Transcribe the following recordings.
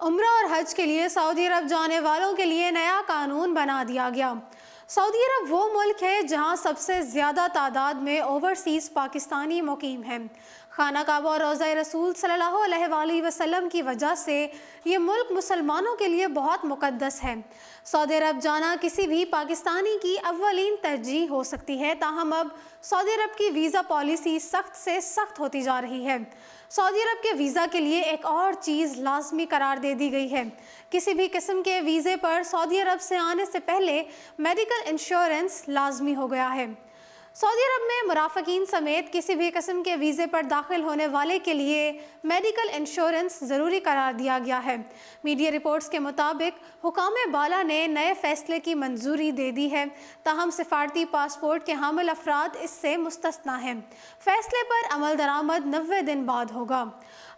عمرہ اور حج کے لیے سعودی عرب جانے والوں کے لیے نیا قانون بنا دیا گیا۔ سعودی عرب وہ ملک ہے جہاں سب سے زیادہ تعداد میں اوورسیز پاکستانی مقیم ہیں۔ خانہ کعبہ اور روضہ رسول صلی اللہ علیہ وآلہ وسلم کی وجہ سے یہ ملک مسلمانوں کے لیے بہت مقدس ہے۔ سعودی عرب جانا کسی بھی پاکستانی کی اولین ترجیح ہو سکتی ہے، تاہم اب سعودی عرب کی ویزا پالیسی سخت سے سخت ہوتی جا رہی ہے۔ سعودی عرب کے ویزا کے لیے ایک اور چیز لازمی قرار دے دی گئی ہے۔ کسی بھی قسم کے ویزے پر سعودی عرب سے آنے سے پہلے میڈیکل انشورنس لازمی ہو گیا ہے۔ سعودی عرب میں مرافقین سمیت کسی بھی قسم کے ویزے پر داخل ہونے والے کے لیے میڈیکل انشورنس ضروری قرار دیا گیا ہے۔ میڈیا رپورٹس کے مطابق حکام بالا نے نئے فیصلے کی منظوری دے دی ہے، تاہم سفارتی پاسپورٹ کے حامل افراد اس سے مستثنیٰ ہیں۔ فیصلے پر عمل درآمد 90 دن بعد ہوگا۔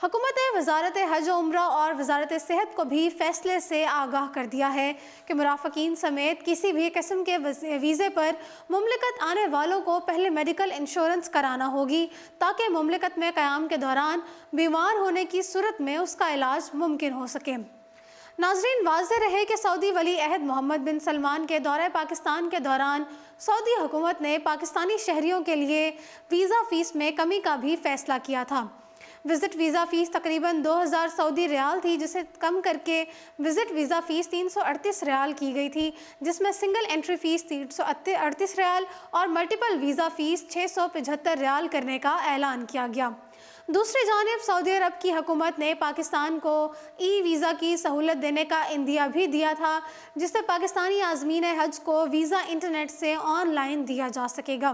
حکومت نے وزارت حج و عمرہ اور وزارت صحت کو بھی فیصلے سے آگاہ کر دیا ہے کہ مرافقین سمیت کسی بھی قسم کے ویزے پر مملکت آنے والوں کو پہلے میڈیکل انشورنس کرانا ہوگی تاکہ مملکت میں قیام کے دوران بیمار ہونے کی صورت میں اس کا علاج ممکن ہو سکے۔ ناظرین، واضح رہے کہ سعودی ولی عہد محمد بن سلمان کے دورہ پاکستان کے دوران سعودی حکومت نے پاکستانی شہریوں کے لیے ویزا فیس میں کمی کا بھی فیصلہ کیا تھا۔ وزٹ ویزا فیس تقریباً 2000 سعودی ریال تھی، جسے کم کر کے وزٹ ویزا فیس 338 ریال کی گئی تھی، جس میں سنگل انٹری فیس 338 ریال اور ملٹیپل ویزا فیس 675 ریال کرنے کا اعلان کیا گیا۔ دوسری جانب سعودی عرب کی حکومت نے پاکستان کو ای ویزا کی سہولت دینے کا عندیہ بھی دیا تھا، جس سے پاکستانی عازمین حج کو ویزا انٹرنیٹ سے آن لائن دیا جا سکے گا۔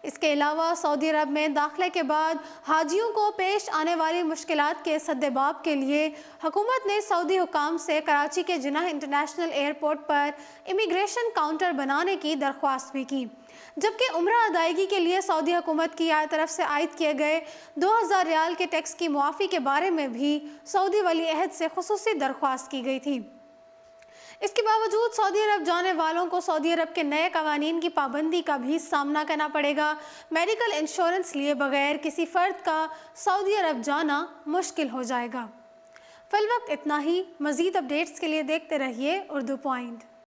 اس کے علاوہ سعودی عرب میں داخلے کے بعد حاجیوں کو پیش آنے والی مشکلات کے سدباب کے لیے حکومت نے سعودی حکام سے کراچی کے جناح انٹرنیشنل ایئرپورٹ پر امیگریشن کاؤنٹر بنانے کی درخواست بھی کی، جبکہ عمرہ ادائیگی کے لیے سعودی حکومت کی طرف سے عائد کیے گئے 2000 ریال کے ٹیکس کی معافی کے بارے میں بھی سعودی ولی عہد سے خصوصی درخواست کی گئی تھی۔ اس کے باوجود سعودی عرب جانے والوں کو سعودی عرب کے نئے قوانین کی پابندی کا بھی سامنا کرنا پڑے گا۔ میڈیکل انشورنس لیے بغیر کسی فرد کا سعودی عرب جانا مشکل ہو جائے گا۔ فی الوقت اتنا ہی۔ مزید اپڈیٹس کے لیے دیکھتے رہیے اردو پوائنٹ۔